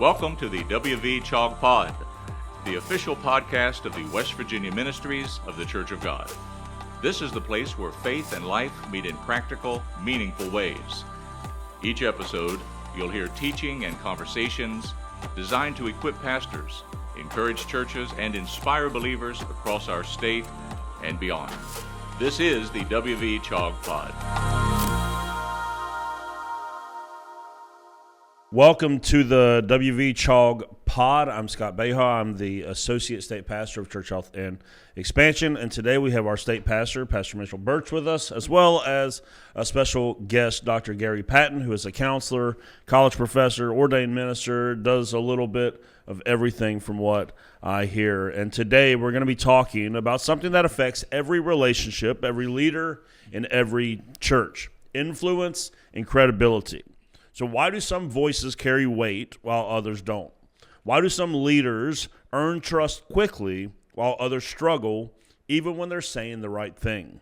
Welcome to the WV-CHOG Pod, the official podcast of the West Virginia Ministries of the Church of God. This is the place where faith and life meet in practical, meaningful ways. Each episode, you'll hear teaching and conversations designed to equip pastors, encourage churches, and inspire believers across our state and beyond. This is the WV-CHOG Pod. Welcome to the WV-CHOG Pod. I'm Scott Beha. I'm the Associate State Pastor of Church Health and Expansion. And today we have our state pastor, Pastor Mitchell Burch, with us, as well as a special guest, Dr. Gary Patton, who is a counselor, college professor, ordained minister, does a little bit of everything from what I hear. And today we're going to be talking about something that affects every relationship, every leader in every church: influence and credibility. So why do some voices carry weight while others don't? Why do some leaders earn trust quickly while others struggle even when they're saying the right thing?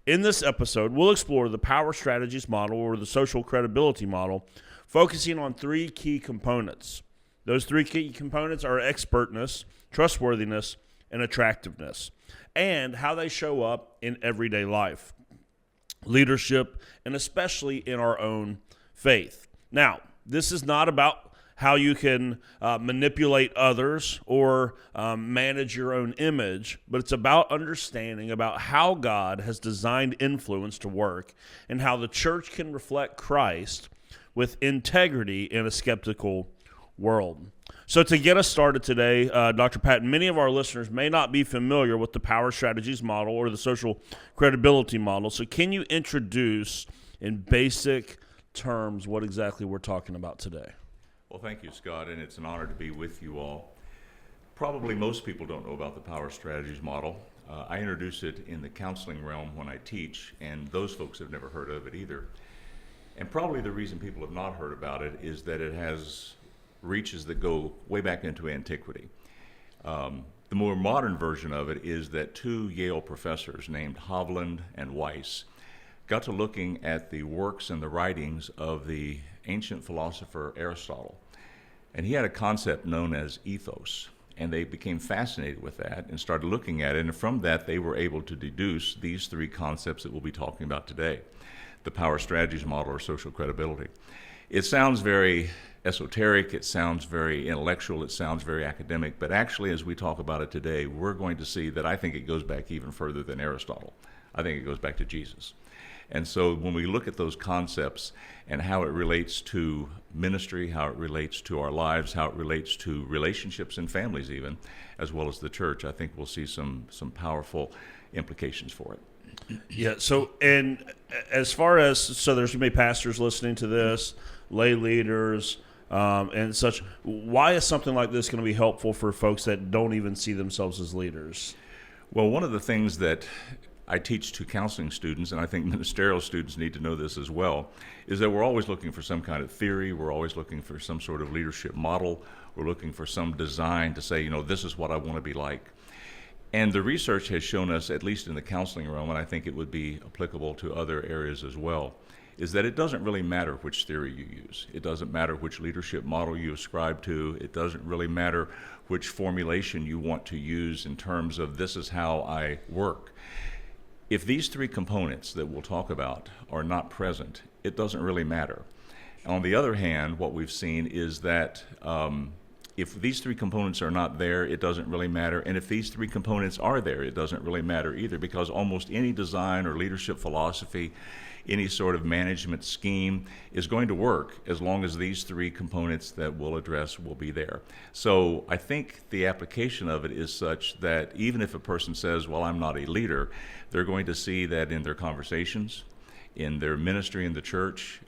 In this episode, we'll explore the power strategies model, or the social credibility model, focusing on three key components. Those three key components are expertness, trustworthiness, and attractiveness, and how they show up in everyday life, leadership, and especially in our own faith. Now, this is not about how you can manipulate others or manage your own image, but it's about understanding about how God has designed influence to work and how the church can reflect Christ with integrity in a skeptical world. So to get us started today, Dr. Patton, many of our listeners may not be familiar with the power strategies model or the social credibility model. So can you introduce in basic terms what exactly we're talking about today? Well, thank you, Scott, and it's an honor to be with you all. Probably most people don't know about the power strategies model. I introduce it in the counseling realm when I teach, and those folks have never heard of it either. And probably the reason people have not heard about it is that it has reaches that go way back into antiquity. The more modern version of it is that two Yale professors named Hovland and Weiss got to looking at the works and the writings of the ancient philosopher Aristotle. And he had a concept known as ethos. And they became fascinated with that and started looking at it. And from that, they were able to deduce these three concepts that we'll be talking about today: the power strategies model, or social credibility. It sounds very esoteric, it sounds very intellectual, it sounds very academic, but actually, as we talk about it today, we're going to see that I think it goes back even further than Aristotle. I think it goes back to Jesus. And so when we look at those concepts and how it relates to ministry, how it relates to our lives, how it relates to relationships and families even, as well as the church, I think we'll see some powerful implications for it. Yeah, so, and as far as, so there's going to be pastors listening to this, lay leaders, and such. Why is something like this going to be helpful for folks that don't even see themselves as leaders? Well, one of the things that I teach to counseling students, and I think ministerial students need to know this as well, is that we're always looking for some kind of theory. We're always looking for some sort of leadership model. We're looking for some design to say, this is what I want to be like. And the research has shown us, at least in the counseling realm, and I think it would be applicable to other areas as well, is that it doesn't really matter which theory you use. It doesn't matter which leadership model you ascribe to. It doesn't really matter which formulation you want to use in terms of this is how I work. If these three components that we'll talk about are not present, it doesn't really matter. On the other hand, what we've seen is that if these three components are not there, it doesn't really matter. And if these three components are there, it doesn't really matter either, because almost any design or leadership philosophy, any sort of management scheme is going to work as long as these three components that we'll address will be there. So I think the application of it is such that even if a person says, well, I'm not a leader, they're going to see that in their conversations, in their ministry in the church,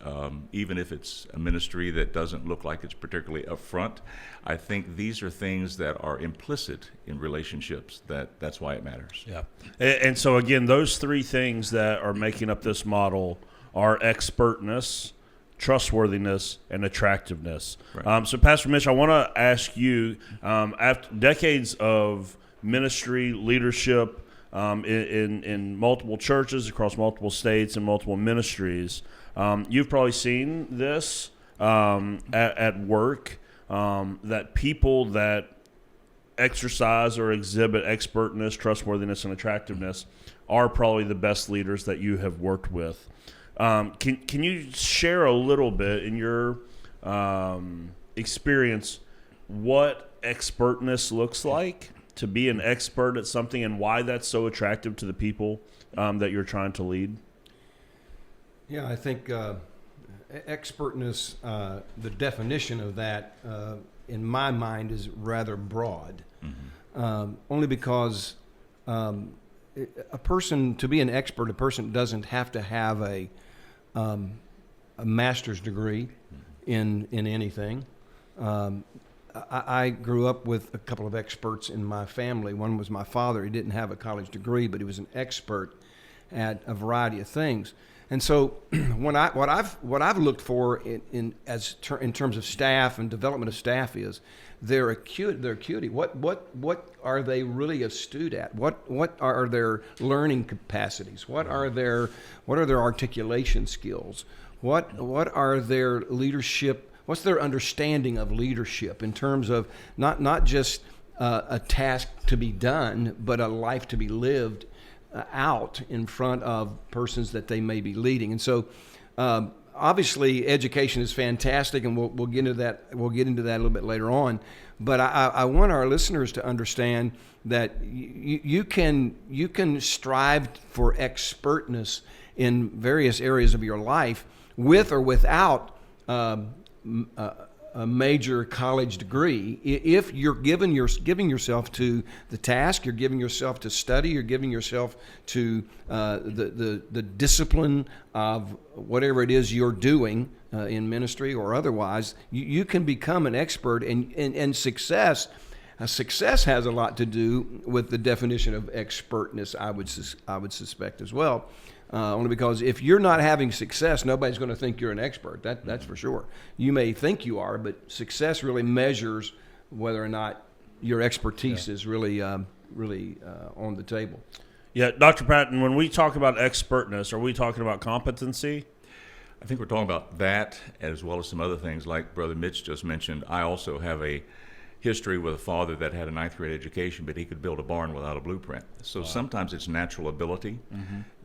even if it's a ministry that doesn't look like it's particularly upfront. I think these are things that are implicit in relationships. That's why it matters. Yeah. And so again, those three things that are making up this model are expertness, trustworthiness, and attractiveness. Right. So Pastor Mitch, I want to ask you, after decades of ministry, leadership, in multiple churches across multiple states and multiple ministries, you've probably seen this at work that people that exercise or exhibit expertness, trustworthiness, and attractiveness are probably the best leaders that you have worked with. Can you share a little bit in your experience what expertness looks like, to be an expert at something, and why that's so attractive to the people that you're trying to lead? Yeah, I think expertness, the definition of that, in my mind, is rather broad. Only because a person, to be an expert, a person doesn't have to have a master's degree in anything. I grew up with a couple of experts in my family. One was my father. He didn't have a college degree, but he was an expert at a variety of things. And so, what I've looked for in terms of staff and development of staff is their acuity. What are they really astute at? What are their learning capacities? What are their articulation skills? What are their leadership? What's their understanding of leadership in terms of not just a task to be done, but a life to be lived out in front of persons that they may be leading. And so, obviously, education is fantastic, and we'll get into that. We'll get into that a little bit later on. But I want our listeners to understand that you can strive for expertness in various areas of your life, with or without a major college degree. If you're giving yourself to the task, you're giving yourself to study, you're giving yourself to the discipline of whatever it is you're doing in ministry or otherwise, you can become an expert. And success has a lot to do with the definition of expertness, I would suspect as well. Only because if you're not having success, nobody's going to think you're an expert. That's for sure. You may think you are, but success really measures whether or not your expertise is really on the table. Yeah, Dr. Patton, when we talk about expertness, are we talking about competency? I think we're talking about that as well as some other things like Brother Mitch just mentioned. I also have a history with a father that had a ninth grade education, but he could build a barn without a blueprint. So sometimes it's natural ability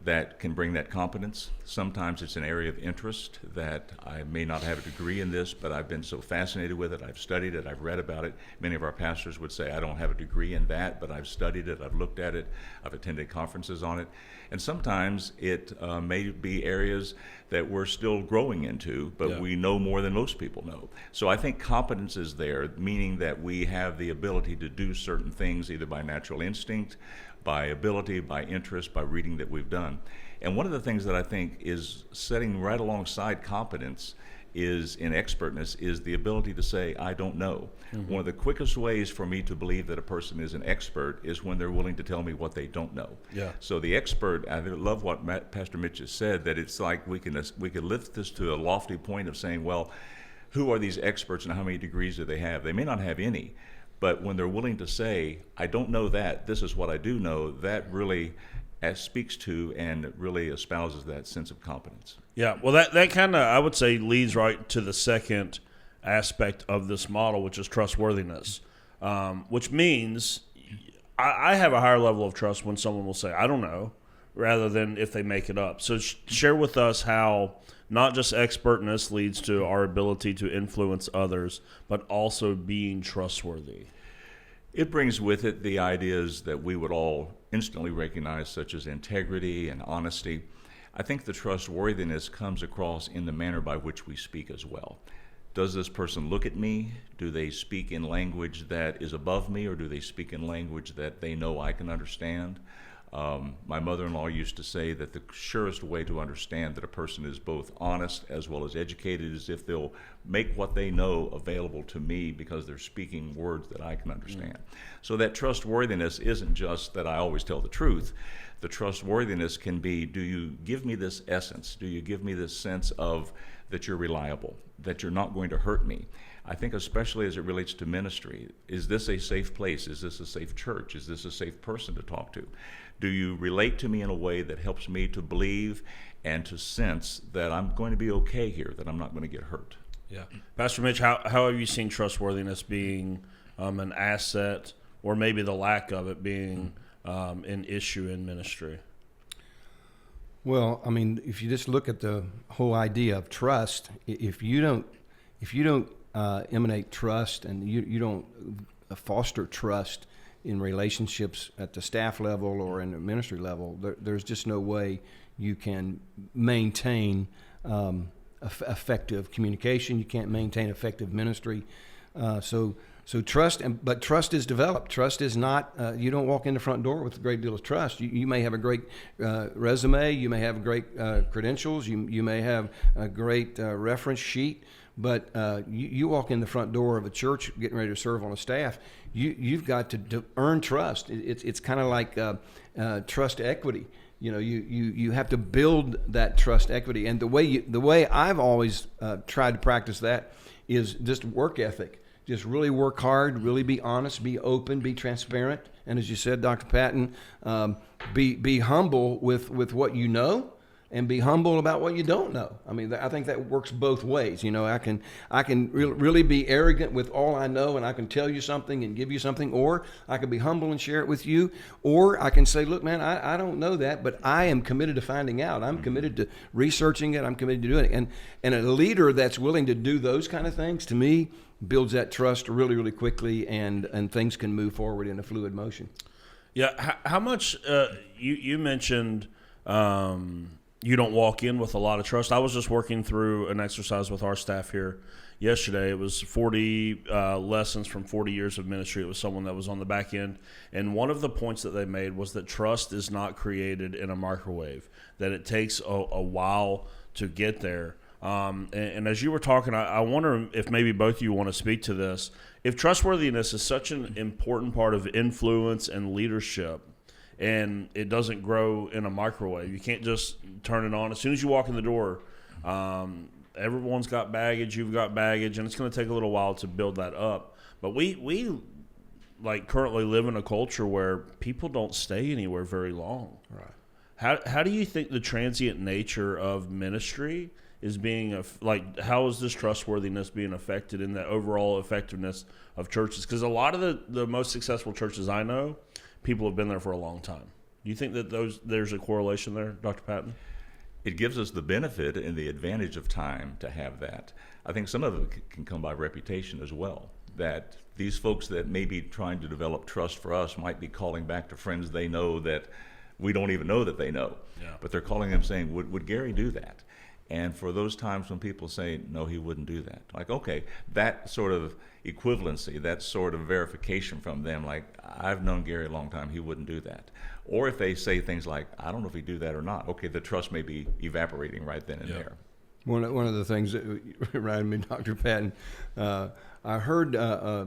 that can bring that competence. Sometimes it's an area of interest that I may not have a degree in this, but I've been so fascinated with it. I've studied it. I've read about it. Many of our pastors would say, I don't have a degree in that, but I've studied it. I've looked at it. I've attended conferences on it. And sometimes it may be areas that we're still growing into, but we know more than most people know. So I think competence is there, meaning that we have the ability to do certain things either by natural instinct, by ability, by interest, by reading that we've done. And one of the things that I think is setting right alongside competence is in expertness is the ability to say, I don't know. One of the quickest ways for me to believe that a person is an expert is when they're willing to tell me what they don't know. So the expert, I love what Pastor Mitch has said, that it's like we can lift this to a lofty point of saying, well, who are these experts and how many degrees do they have? They may not have any, but when they're willing to say, I don't know that, this is what I do know, that really speaks to and really espouses that sense of competence. Yeah, well, that kind of, I would say, leads right to the second aspect of this model, which is trustworthiness, which means I have a higher level of trust when someone will say, I don't know, rather than if they make it up. So share with us how not just expertness leads to our ability to influence others, but also being trustworthy. It brings with it the ideas that we would all instantly recognize, such as integrity and honesty. I think the trustworthiness comes across in the manner by which we speak as well. Does this person look at me? Do they speak in language that is above me, or do they speak in language that they know I can understand? My mother-in-law used to say that the surest way to understand that a person is both honest as well as educated is if they'll make what they know available to me because they're speaking words that I can understand. So that trustworthiness isn't just that I always tell the truth. The trustworthiness can be, do you give me this essence? Do you give me this sense of that you're reliable, that you're not going to hurt me? I think especially as it relates to ministry, is this a safe place? Is this a safe church? Is this a safe person to talk to? Do you relate to me in a way that helps me to believe and to sense that I'm going to be okay here, that I'm not going to get hurt? Yeah. Pastor Mitch, how have you seen trustworthiness being an asset, or maybe the lack of it being an issue in ministry? Well, I mean, if you just look at the whole idea of trust, if you don't emanate trust and you don't foster trust in relationships at the staff level or in the ministry level, there's just no way you can maintain effective communication. You can't maintain effective ministry. So trust, but trust is developed. Trust is not, you don't walk in the front door with a great deal of trust. You may have a great resume, you may have great credentials, you may have a great reference sheet, but you walk in the front door of a church getting ready to serve on a staff, you've got to earn trust. It's kind of like trust equity. You know, you have to build that trust equity. And the way I've always tried to practice that is just work ethic. Just really work hard, really be honest, be open, be transparent. And as you said, Dr. Patton, be humble with what you know, and be humble about what you don't know. I mean, I think that works both ways. You know, I can really be arrogant with all I know, and I can tell you something and give you something, or I can be humble and share it with you, or I can say, look, man, I don't know that, but I am committed to finding out. I'm committed to researching it. I'm committed to doing it. And a leader that's willing to do those kind of things, to me, builds that trust really, really quickly, and things can move forward in a fluid motion. Yeah. How much you mentioned you don't walk in with a lot of trust. I was just working through an exercise with our staff here yesterday. It was 40 lessons from 40 years of ministry. It was someone that was on the back end. And one of the points that they made was that trust is not created in a microwave, that it takes a while to get there. And as you were talking, I wonder if maybe both of you want to speak to this. If trustworthiness is such an important part of influence and leadership, and it doesn't grow in a microwave, you can't just turn it on. As soon as you walk in the door, everyone's got baggage, you've got baggage, and it's going to take a little while to build that up. But we like currently live in a culture where people don't stay anywhere very long. Right. How do you think the transient nature of ministry is being how is this trustworthiness being affected in the overall effectiveness of churches? Because a lot of the most successful churches I know, people have been there for a long time. Do you think that there's a correlation there, Dr. Patton? It gives us the benefit and the advantage of time to have that. I think some of it can come by reputation as well, that these folks that may be trying to develop trust for us might be calling back to friends they know that we don't even know that they know. Yeah. But they're calling them saying, would Gary do that? And for those times when people say, no, he wouldn't do that, like, okay, that sort of equivalency, that sort of verification from them, like, I've known Gary a long time, he wouldn't do that. Or if they say things like, I don't know if he'd do that or not, okay, the trust may be evaporating right then and there. One of the things that reminded me, Dr. Patton, I heard a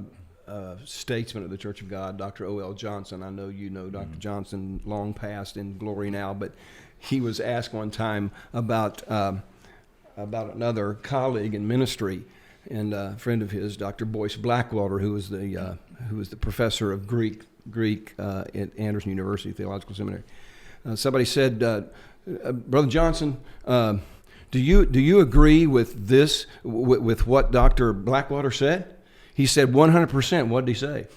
statesman of the Church of God, Dr. O.L. Johnson. I know you know Dr. Johnson, long past in glory now, but he was asked one time about another colleague in ministry, and a friend of his, Dr. Boyce Blackwater, who was the professor of Greek at Anderson University Theological Seminary. Somebody said, Brother Johnson, do you agree with this, with what Dr. Blackwater said? He said 100%. What did he say?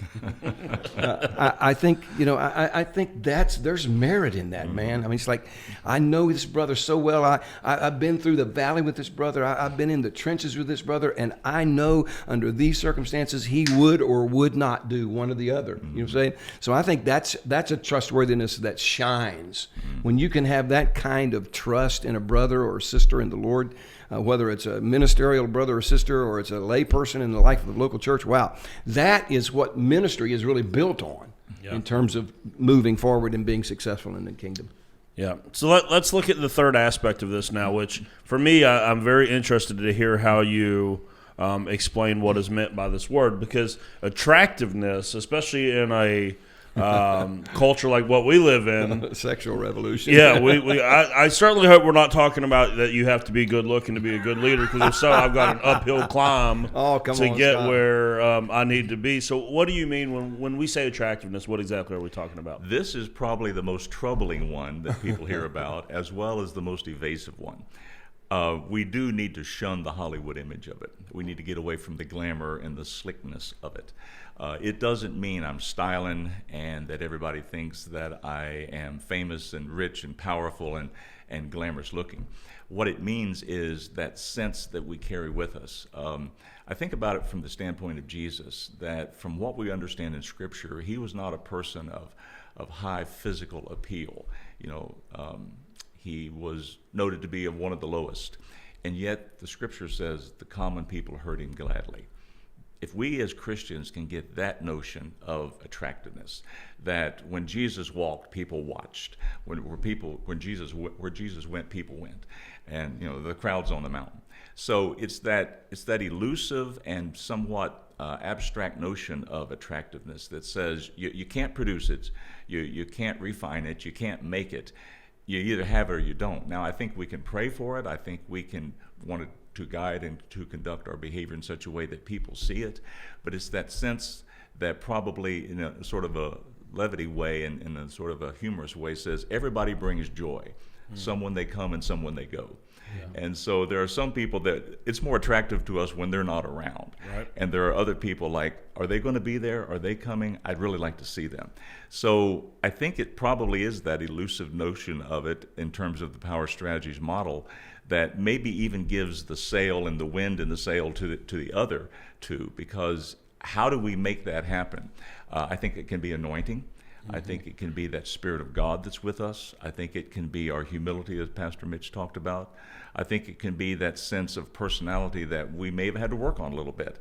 I think, I think there's merit in that, man. I mean, it's like, I know this brother so well. I've been through the valley with this brother. I've been in the trenches with this brother, and I know under these circumstances he would or would not do one or the other. You know what I'm saying? So I think that's a trustworthiness that shines. When you can have that kind of trust in a brother or sister in the Lord, whether it's a ministerial brother or sister, or it's a lay person in the life of the local church, wow, that is what ministry is really built on in terms of moving forward and being successful in the kingdom. Yeah. So let's look at the third aspect of this now, which for me, I'm very interested to hear how you explain what is meant by this word, because attractiveness, especially in a culture like what we live in, sexual revolution. Yeah, I certainly hope we're not talking about that you have to be good looking to be a good leader, because if so, I've got an uphill climb to get where I need to be. So what do you mean when we say attractiveness? What exactly are we talking about? This is probably the most troubling one that people hear about, as well as the most evasive one. we do need to shun the Hollywood image of it. We need to get away from the glamour and the slickness of it. It doesn't mean I'm styling and that everybody thinks that I am famous and rich and powerful and glamorous looking. What it means is that sense that we carry with us. I think about it from the standpoint of Jesus, that from what we understand in Scripture, he was not a person of high physical appeal. He was noted to be one of the lowest, and yet the Scripture says the common people heard him gladly. If we as Christians can get that notion of attractiveness, that when Jesus walked, people watched. Where Jesus went, people went, and the crowds on the mountain. So it's that elusive and somewhat abstract notion of attractiveness that says you can't produce it, you can't refine it, you can't make it. You either have it or you don't. Now, I think we can pray for it. I think we can want to guide and to conduct our behavior in such a way that people see it. But it's that sense that probably in a sort of a levity way and in a sort of a humorous way says everybody brings joy. Some when they come and some when they go. Yeah. And so there are some people that it's more attractive to us when they're not around. Right. And there are other people like, are they going to be there? Are they coming? I'd really like to see them. So I think it probably is that elusive notion of it in terms of the power strategies model that maybe even gives the sail and the wind in the sail to the other two, because how do we make that happen? I think it can be anointing. I think it can be that Spirit of God that's with us. I think it can be our humility, as Pastor Mitch talked about. I think it can be that sense of personality that we may have had to work on a little bit.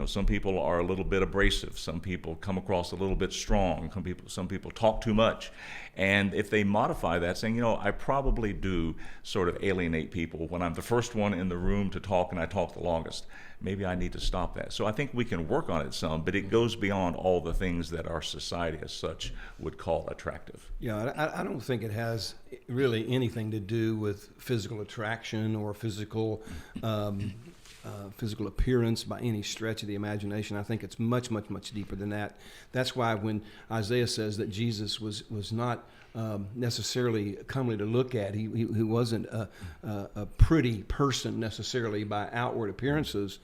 Some people are a little bit abrasive. Some people come across a little bit strong. Some people talk too much. And if they modify that, saying, I probably do sort of alienate people when I'm the first one in the room to talk and I talk the longest. Maybe I need to stop that. So I think we can work on it some, but it goes beyond all the things that our society as such would call attractive. Yeah, I don't think it has really anything to do with physical attraction or physical appearance by any stretch of the imagination. I think it's much, much, much deeper than that. That's why when Isaiah says that Jesus was not necessarily comely to look at, he wasn't a pretty person necessarily by outward appearances.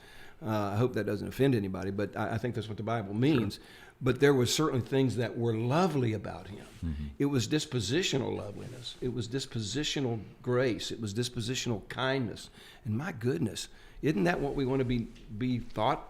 I hope that doesn't offend anybody, but I think that's what the Bible means. Sure. But there were certainly things that were lovely about him. Mm-hmm. It was dispositional loveliness. It was dispositional grace. It was dispositional kindness. And my goodness, isn't that what we want to be thought?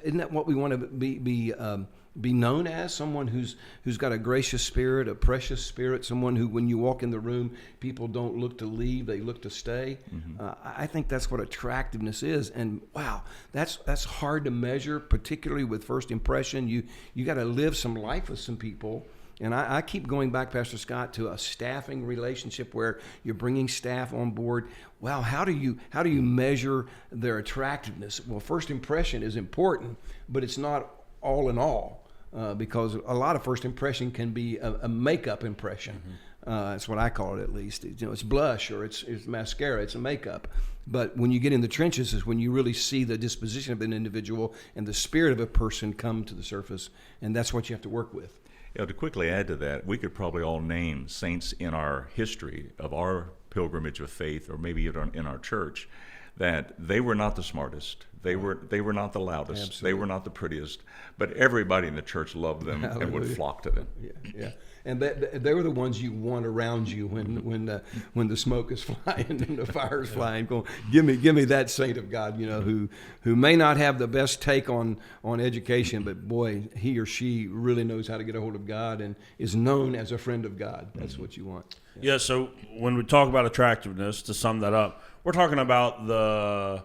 Isn't that what we want to be known as? Someone who's got a gracious spirit, a precious spirit, someone who, when you walk in the room, people don't look to leave, they look to stay. Mm-hmm. I think that's what attractiveness is. And wow, that's hard to measure, particularly with first impression. You got to live some life with some people. And I keep going back, Pastor Scott, to a staffing relationship where you're bringing staff on board. Wow, how do you measure their attractiveness? Well, first impression is important, but it's not all in all. Because a lot of first impression can be a makeup impression. Mm-hmm. That's what I call it, at least. It's blush or it's mascara, it's a makeup. But when you get in the trenches is when you really see the disposition of an individual and the spirit of a person come to the surface, and that's what you have to work with. To quickly add to that, we could probably all name saints in our history of our pilgrimage of faith, or maybe in our church, that they were not the smartest, they were not the loudest, Absolutely. They were not the prettiest, but everybody in the church loved them and would flock to them. Yeah. And they were the ones you want around you when the smoke is flying and the fire is flying. Going, give me that saint of God, who may not have the best take on education, but boy, he or she really knows how to get a hold of God and is known as a friend of God. That's what you want. Yeah. So when we talk about attractiveness, to sum that up, we're talking about the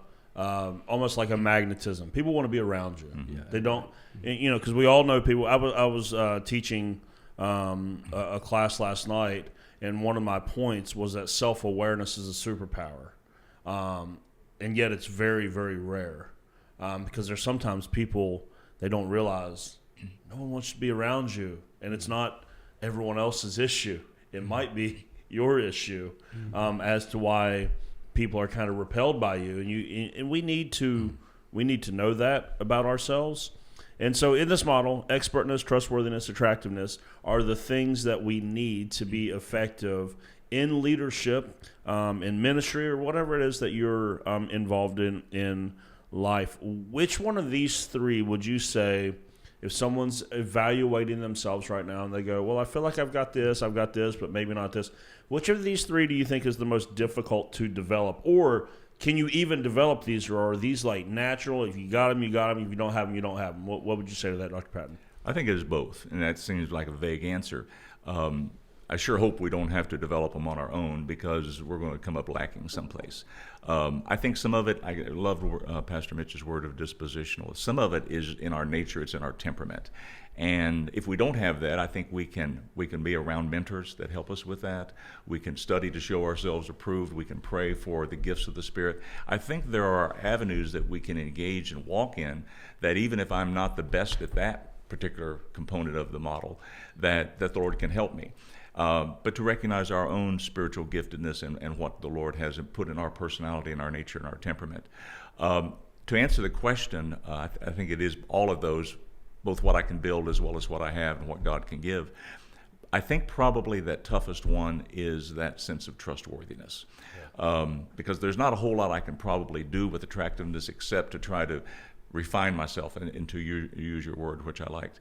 almost like a magnetism. People want to be around you. Mm-hmm. Yeah. They don't, because we all know people. I was teaching a class last night, and one of my points was that self-awareness is a superpower, and yet it's very, very rare, because there's sometimes people, they don't realize no one wants to be around you, and it's not everyone else's issue. It might be your issue, as to why people are kind of repelled by you, and we need to know that about ourselves. And so in this model, expertness, trustworthiness, attractiveness are the things that we need to be effective in leadership, in ministry, or whatever it is that you're involved in life, which one of these three would you say, if someone's evaluating themselves right now and they go, well, I feel like I've got this, but maybe not this, which of these three do you think is the most difficult to develop? Or can you even develop these, or are these like natural? If you got them, you got them. If you don't have them, you don't have them. What would you say to that, Dr. Patton? I think it is both, and that seems like a vague answer. I sure hope we don't have to develop them on our own, because we're going to come up lacking someplace. I think some of it, I love Pastor Mitch's word of dispositional. Some of it is in our nature, it's in our temperament. And if we don't have that, I think we can be around mentors that help us with that. We can study to show ourselves approved. We can pray for the gifts of the Spirit. I think there are avenues that we can engage and walk in that, even if I'm not the best at that particular component of the model, that the Lord can help me. But to recognize our own spiritual giftedness and what the Lord has put in our personality and our nature and our temperament. To answer the question, I think it is all of those, both what I can build as well as what I have and what God can give. I think probably that toughest one is that sense of trustworthiness. Because there's not a whole lot I can probably do with attractiveness except to try to refine myself, and to use your word, which I liked.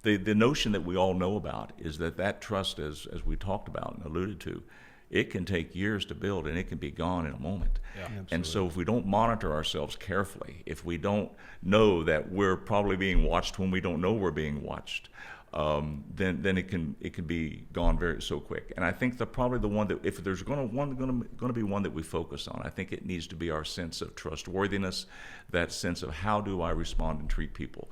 The notion that we all know about is that trust, as we talked about and alluded to, it can take years to build, and it can be gone in a moment. Yeah. And so if we don't monitor ourselves carefully, if we don't know that we're probably being watched when we don't know we're being watched, then it can be gone so quick. And I think probably the one that, if there's going to be one that we focus on, I think it needs to be our sense of trustworthiness, that sense of how do I respond and treat people.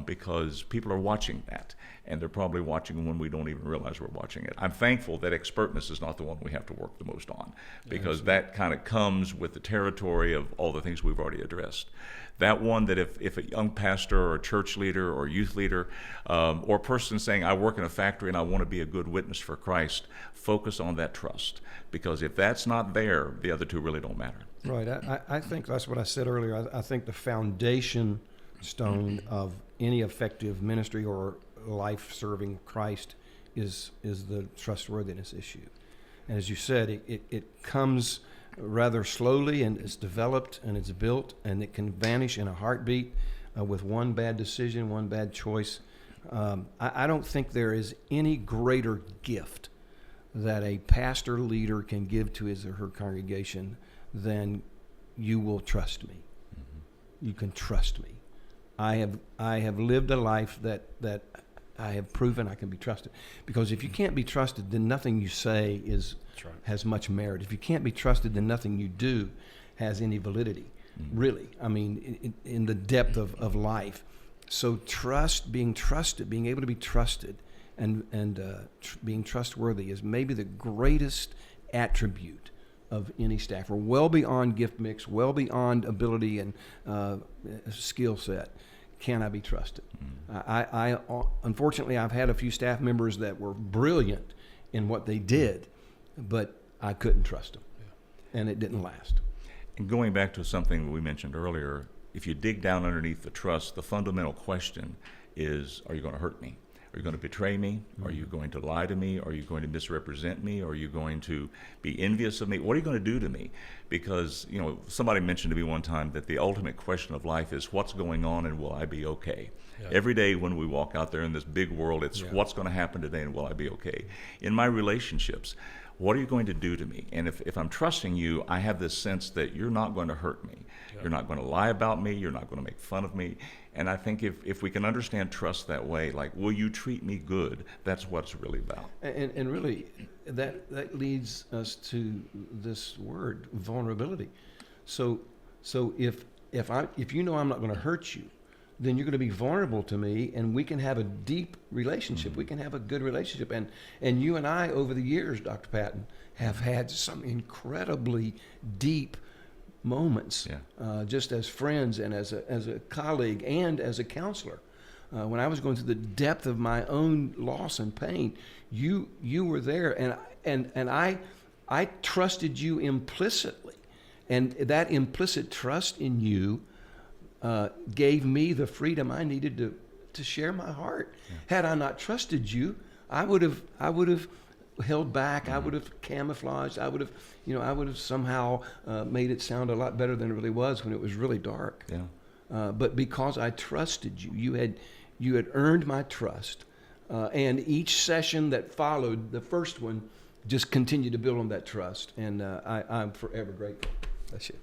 Because people are watching that, and they're probably watching when we don't even realize we're watching it. I'm thankful that expertness is not the one we have to work the most on, because that kind of comes with the territory of all the things we've already addressed. That one that if a young pastor or a church leader or youth leader or a person saying, I work in a factory and I want to be a good witness for Christ, focus on that trust. Because if that's not there, the other two really don't matter. Right. I think that's what I said earlier. I think the foundation stone of any effective ministry or life serving Christ is the trustworthiness issue. And as you said, it comes rather slowly, and it's developed and it's built, and it can vanish in a heartbeat with one bad decision, one bad choice. I don't think there is any greater gift that a pastor leader can give to his or her congregation than you will trust me. Mm-hmm. You can trust me. I have lived a life that I have proven I can be trusted. Because if you can't be trusted, then nothing you say has much merit. If you can't be trusted, then nothing you do has any validity, really. I mean, in the depth of life. So being trusted, being able to be trusted and being trustworthy is maybe the greatest attribute of any staffer, well beyond gift mix, well beyond ability and skill set. Can I be trusted? I unfortunately, I've had a few staff members that were brilliant in what they did, but I couldn't trust them, and it didn't last. And going back to something we mentioned earlier, if you dig down underneath the trust, the fundamental question is, are you going to hurt me? Are you going to betray me? Are you going to lie to me? Are you going to misrepresent me? Are you going to be envious of me? What are you going to do to me? Because, somebody mentioned to me one time that the ultimate question of life is what's going on and will I be okay? Yeah. Every day when we walk out there in this big world, it's what's going to happen today and will I be okay? In my relationships, what are you going to do to me? And if I'm trusting you, I have this sense that you're not going to hurt me. Yeah. You're not going to lie about me. You're not going to make fun of me. And I think if we can understand trust that way, like, will you treat me good? That's what it's really about. And really, that leads us to this word, vulnerability. So if you know I'm not going to hurt you, then you're going to be vulnerable to me, and we can have a deep relationship. Mm-hmm. We can have a good relationship. And you and I, over the years, Dr. Patton, have had some incredibly deep moments, just as friends and as a colleague and as a counselor. When I was going through the depth of my own loss and pain, you were there, and I trusted you implicitly, and that implicit trust in you gave me the freedom I needed to share my heart. Yeah. Had I not trusted you, I would have held back. I would have camouflaged. I would have somehow made it sound a lot better than it really was when it was really dark. Yeah. But because I trusted you, you had earned my trust. And each session that followed the first one just continued to build on that trust. And I'm forever grateful. That's it.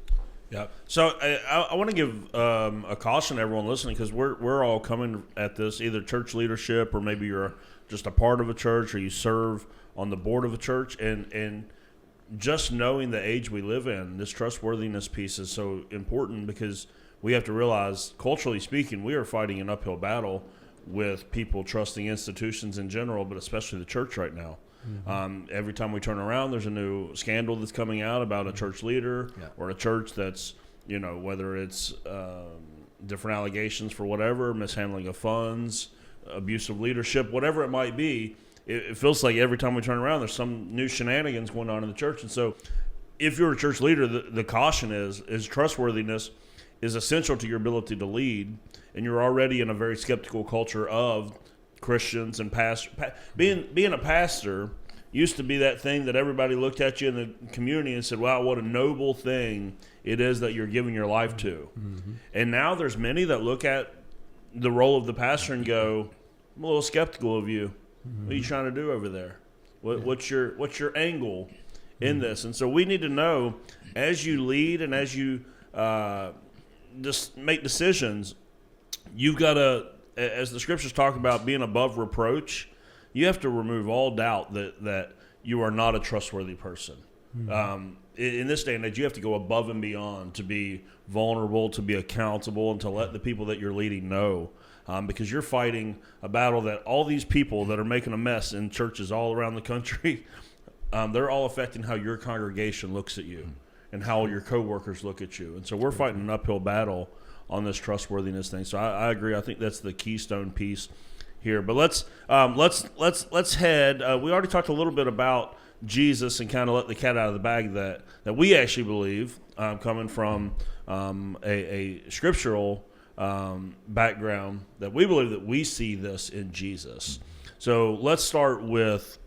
Yeah. So I want to give a caution to everyone listening, because we're all coming at this, either church leadership, or maybe you're just a part of a church, or you serve on the board of a church, and just knowing the age we live in, this trustworthiness piece is so important, because we have to realize, culturally speaking, we are fighting an uphill battle with people trusting institutions in general, but especially the church right now. Mm-hmm. Every time we turn around, there's a new scandal that's coming out about a church leader or a church that's, whether it's different allegations for whatever, mishandling of funds, abusive leadership, whatever it might be. It feels like every time we turn around, there's some new shenanigans going on in the church. And so if you're a church leader, the caution is trustworthiness is essential to your ability to lead. And you're already in a very skeptical culture of Christians and pastors. Being a pastor used to be that thing that everybody looked at you in the community and said, wow, what a noble thing it is that you're giving your life to. Mm-hmm. And now there's many that look at the role of the pastor and go, I'm a little skeptical of you. Mm-hmm. What are you trying to do over there? What's your angle in this? And so we need to know, as you lead and as you just make decisions, you've got to, as the scriptures talk about being above reproach, you have to remove all doubt that you are not a trustworthy person. Mm-hmm. In this day and age, you have to go above and beyond to be vulnerable, to be accountable, and to let the people that you're leading know. Because you're fighting a battle that all these people that are making a mess in churches all around the country, they're all affecting how your congregation looks at you and how your coworkers look at you. And so we're fighting an uphill battle on this trustworthiness thing. So I agree. I think that's the keystone piece here. But let's head. We already talked a little bit about Jesus and kind of let the cat out of the bag that we actually believe, coming from a scriptural background, that we believe that we see this in Jesus. So let's start with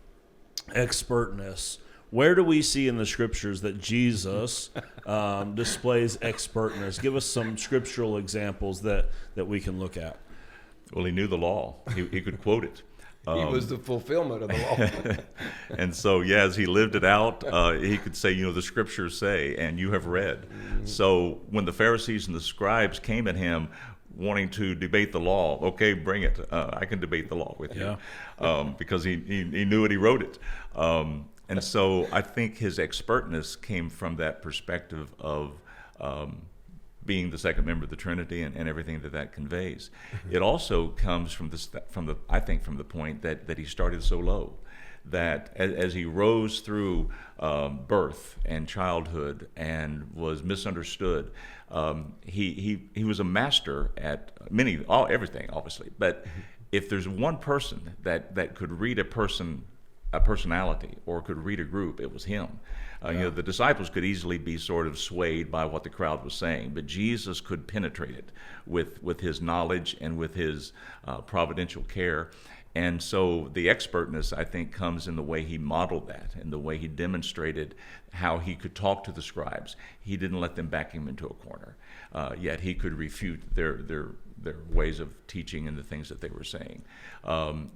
expertness. Where do we see in the scriptures that Jesus displays expertness? Give us some scriptural examples that we can look at. Well, he knew the law. He could quote it. He was the fulfillment of the law. And so, as he lived it out, he could say, the scriptures say, and you have read. Mm-hmm. So when the Pharisees and the scribes came at him wanting to debate the law, okay, bring it. I can debate the law with you. Because he knew it, he wrote it. And so I think his expertness came from that perspective of being the second member of the Trinity and everything that conveys. It also comes from the point that he started so low, that as he rose through birth and childhood and was misunderstood, he was a master at everything, obviously. But if there's one person that could read a personality or could read a group, it was him. The disciples could easily be sort of swayed by what the crowd was saying, but Jesus could penetrate it with his knowledge and with his providential care. And so the expertness, I think, comes in the way he modeled that and the way he demonstrated how he could talk to the scribes. He didn't let them back him into a corner, yet he could refute their ways of teaching and the things that they were saying.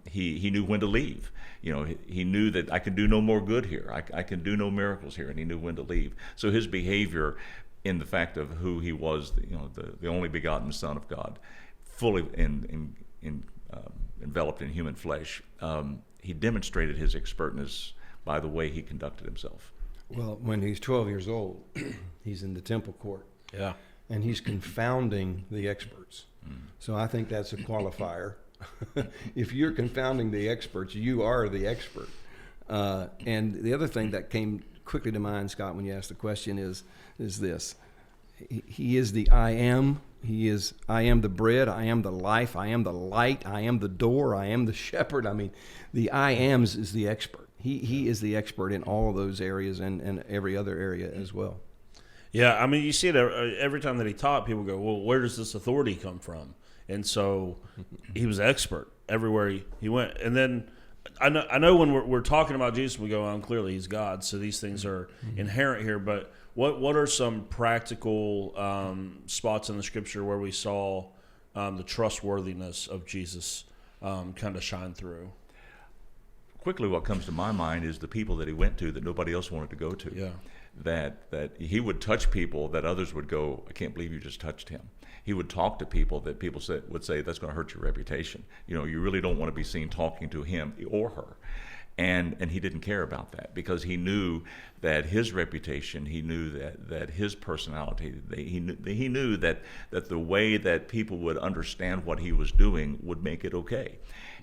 He knew when to leave. He knew that I can do no more good here. I can do no miracles here, and he knew when to leave. So his behavior, in the fact of who he was, the only begotten Son of God, fully enveloped in human flesh, he demonstrated his expertness by the way he conducted himself. Well, when he's 12 years old, he's in the temple court. Yeah. And he's confounding the experts. So I think that's a qualifier. If you're confounding the experts, you are the expert. And the other thing that came quickly to mind, Scott, when you asked the question is this. He is the I am. He is, I am the bread, I am the life, I am the light, I am the door, I am the shepherd. I mean, the I ams is the expert. He is the expert in all of those areas and every other area as well. Yeah, I mean, you see it every time that he taught, people go, well, where does this authority come from? And so he was expert everywhere he went. And then I know when we're talking about Jesus, we go, clearly he's God, so these things are inherent here. But what are some practical spots in the Scripture where we saw the trustworthiness of Jesus kind of shine through? Quickly, what comes to my mind is the people that he went to that nobody else wanted to go to. Yeah. That he would touch people that others would go, I can't believe you just touched him. He would talk to people that people would say, that's going to hurt your reputation. You really don't want to be seen talking to him or her. And he didn't care about that because he knew that his reputation, he knew that his personality, he knew that the way that people would understand what he was doing would make it okay.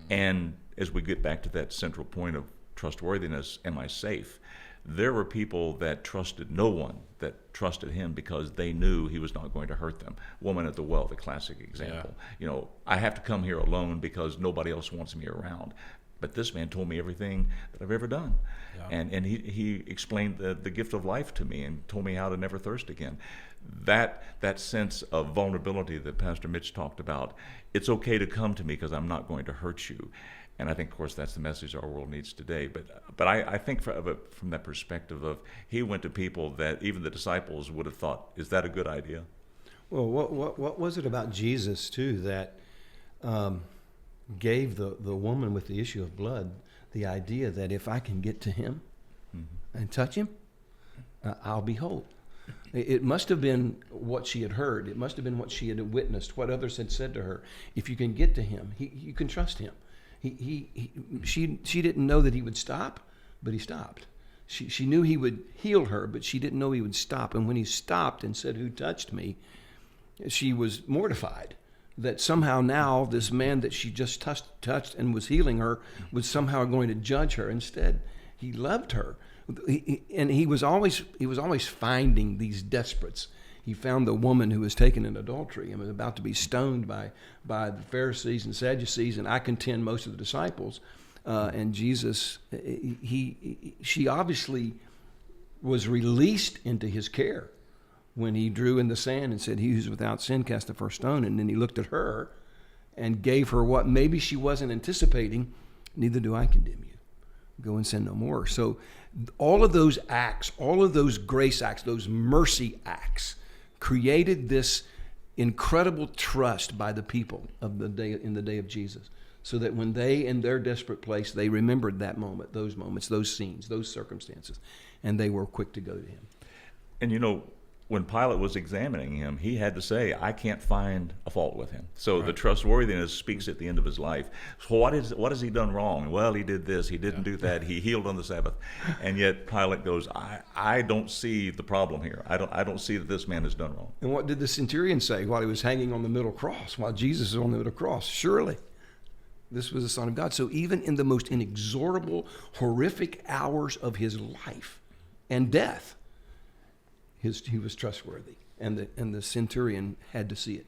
And as we get back to that central point of trustworthiness, am I safe? There were people that trusted no one that trusted him because they knew he was not going to hurt them. Woman at the well, the classic example. Yeah. I have to come here alone because nobody else wants me around. But this man told me everything that I've ever done. Yeah. And he explained the gift of life to me and told me how to never thirst again. That sense of vulnerability that Pastor Mitch talked about, it's okay to come to me because I'm not going to hurt you. And I think, of course, that's the message our world needs today. But I think from that perspective of he went to people that even the disciples would have thought, is that a good idea? Well, what was it about Jesus, too, that gave the woman with the issue of blood the idea that if I can get to him and touch him, I'll be whole? It must have been what she had heard. It must have been what she had witnessed, what others had said to her. If you can get to him, you can trust him. She didn't know that he would stop, but he stopped. She knew he would heal her, but she didn't know he would stop. And when he stopped and said, "Who touched me?" she was mortified that somehow now this man that she just touched and was healing her was somehow going to judge her. Instead, he loved her. And he was always finding these desperates. He found the woman who was taken in adultery and was about to be stoned by the Pharisees and Sadducees, and I contend most of the disciples. And Jesus, she obviously was released into his care when he drew in the sand and said, "He who's without sin cast the first stone." And then he looked at her and gave her what maybe she wasn't anticipating. "Neither do I condemn you. Go and sin no more." So all of those acts, all of those grace acts, those mercy acts, created this incredible trust by the people of the day in the day of Jesus, so that when they, in their desperate place, they remembered that moment, those moments, those scenes, those circumstances, and they were quick to go to him. And when Pilate was examining him, he had to say, I can't find a fault with him. So the trustworthiness speaks at the end of his life. So what has he done wrong? Well, he did this, he didn't do that, he healed on the Sabbath. And yet Pilate goes, I don't see the problem here. I don't see that this man has done wrong. And what did the centurion say while he was hanging on the middle cross, while Jesus was on the middle cross? Surely this was the Son of God. So even in the most inexorable, horrific hours of his life and death, he was trustworthy, and the centurion had to see it.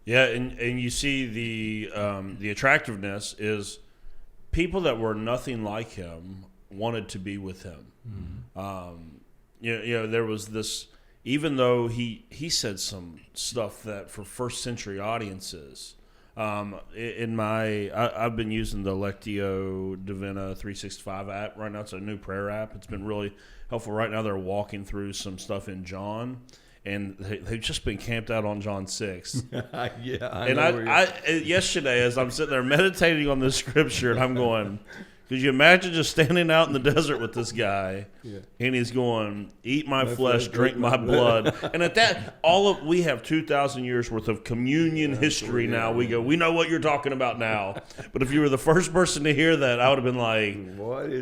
Yeah, and you see the attractiveness is people that were nothing like him wanted to be with him. There was this, even though he said some stuff that for first century audiences. I've been using the Lectio Divina 365 app right now. It's a new prayer app. It's been really helpful. Right now they're walking through some stuff in John, and they've just been camped out on John 6. Yesterday, as I'm sitting there meditating on this scripture, and I'm going, could you imagine just standing out in the desert with this guy, and he's going, eat my flesh, drink my blood. And at that, we have 2,000 years worth of communion history now. We go, we know what you're talking about now. But if you were the first person to hear that, I would have been like,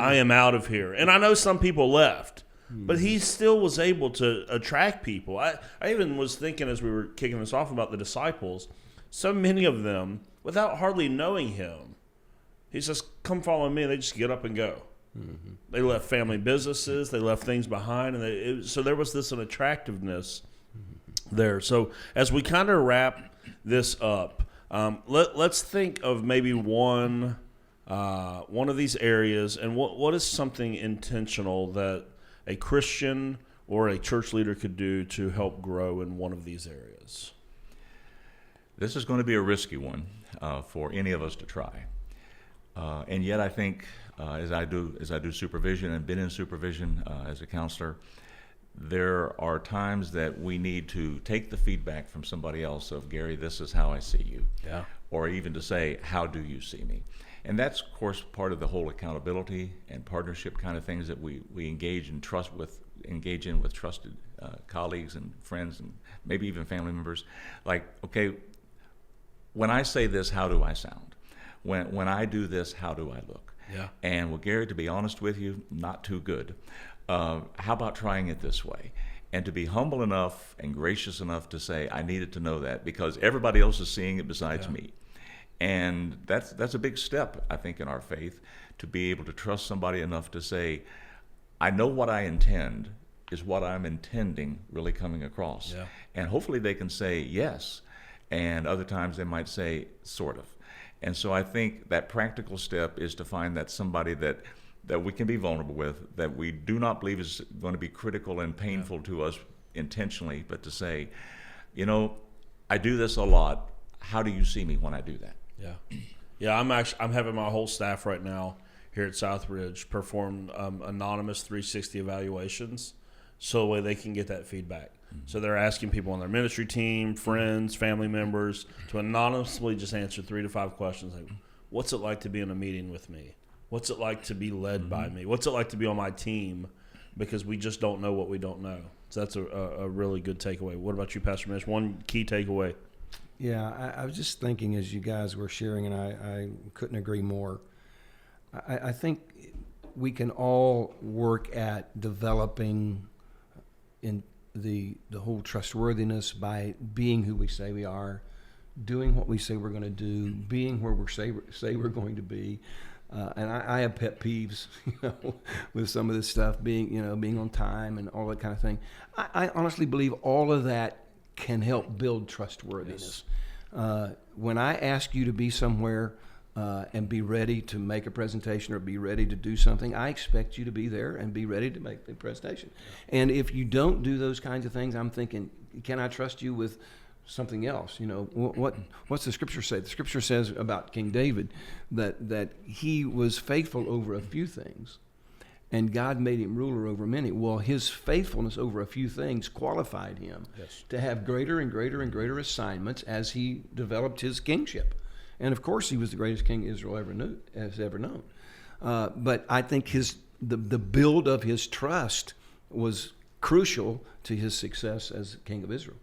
I am out of here. And I know some people left, but he still was able to attract people. I even was thinking as we were kicking this off about the disciples, so many of them, without hardly knowing him, he says, come follow me, and they just get up and go. Mm-hmm. They left family businesses, they left things behind, and so there was this an attractiveness there. So as we kind of wrap this up, let's think of maybe one of these areas, and what is something intentional that a Christian or a church leader could do to help grow in one of these areas? This is going to be a risky one for any of us to try. And yet I think as I do supervision and been in supervision as a counselor, there are times that we need to take the feedback from somebody else of, Gary, this is how I see you. Yeah. Or even to say, how do you see me? And that's, of course, part of the whole accountability and partnership kind of things that we engage in with trusted colleagues and friends and maybe even family members. Like, okay, when I say this, how do I sound? When I do this, how do I look? Yeah. And well, Gary, to be honest with you, not too good. How about trying it this way? And to be humble enough and gracious enough to say, I needed to know that because everybody else is seeing it besides me. And that's a big step, I think, in our faith, to be able to trust somebody enough to say, I know what I intend is what I'm intending really coming across. Yeah. And hopefully they can say yes, and other times they might say sort of. And so I think that practical step is to find that somebody that we can be vulnerable with, that we do not believe is going to be critical and painful to us intentionally, but to say, I do this a lot. How do you see me when I do that? Yeah. I'm having my whole staff right now here at Southridge perform anonymous 360 evaluations, so the way they can get that feedback. So they're asking people on their ministry team, friends, family members, to anonymously just answer 3 to 5 questions like, what's it like to be in a meeting with me? What's it like to be led by me? What's it like to be on my team? Because we just don't know what we don't know. So that's a really good takeaway. What about you, Pastor Mitch? One key takeaway. Yeah, I was just thinking as you guys were sharing, and I couldn't agree more. I think we can all work at developing in the whole trustworthiness by being who we say we are, doing what we say we're going to do, being where we say we're going to be. And I have pet peeves, with some of this stuff, being on time and all that kind of thing. I honestly believe all of that can help build trustworthiness. Yes. When I ask you to be somewhere and be ready to make a presentation or be ready to do something, I expect you to be there and be ready to make the presentation. And if you don't do those kinds of things, I'm thinking, can I trust you with something else? What's the scripture say? The scripture says about King David that he was faithful over a few things, and God made him ruler over many. Well, his faithfulness over a few things qualified him to have greater and greater and greater assignments as he developed his kingship. And of course, he was the greatest king Israel has ever known. But I think the build of his trust was crucial to his success as king of Israel.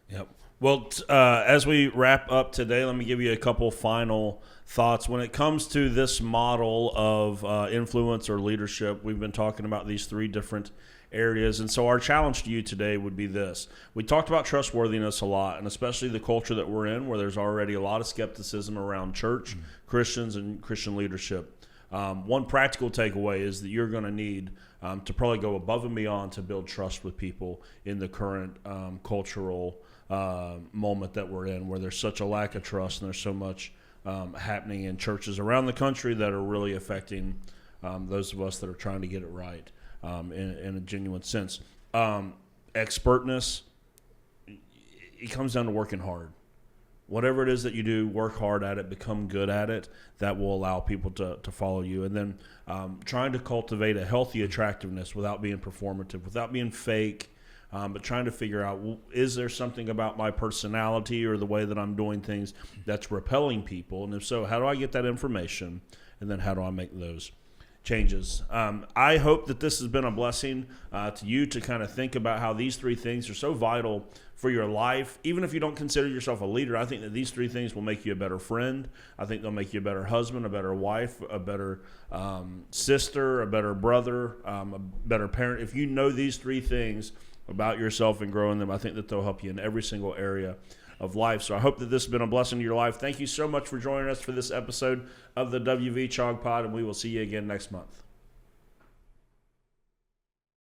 Yep. Well, as we wrap up today, let me give you a couple final thoughts. When it comes to this model of influence or leadership, we've been talking about these 3 different areas. And so our challenge to you today would be this. We talked about trustworthiness a lot, and especially the culture that we're in, where there's already a lot of skepticism around church, Christians, and Christian leadership. One practical takeaway is that you're going to need to probably go above and beyond to build trust with people in the current cultural moment that we're in, where there's such a lack of trust and there's so much happening in churches around the country that are really affecting those of us that are trying to get it right in a genuine sense. Expertness, it comes down to working hard. Whatever it is that you do, work hard at it, become good at it. That will allow people to follow you. And then trying to cultivate a healthy attractiveness without being performative, without being fake, but trying to figure out, is there something about my personality or the way that I'm doing things that's repelling people? And if so, how do I get that information? And then how do I make those changes? I hope that this has been a blessing to you to kind of think about how these 3 things are so vital for your life. Even if you don't consider yourself a leader, I think that these 3 things will make you a better friend. I think they'll make you a better husband, a better wife, a better sister, a better brother, a better parent. If you know these 3 things about yourself and growing them, I think that they'll help you in every single area of life. So I hope that this has been a blessing to your life. Thank you so much for joining us for this episode of the WV CHOG Pod, and we will see you again next month.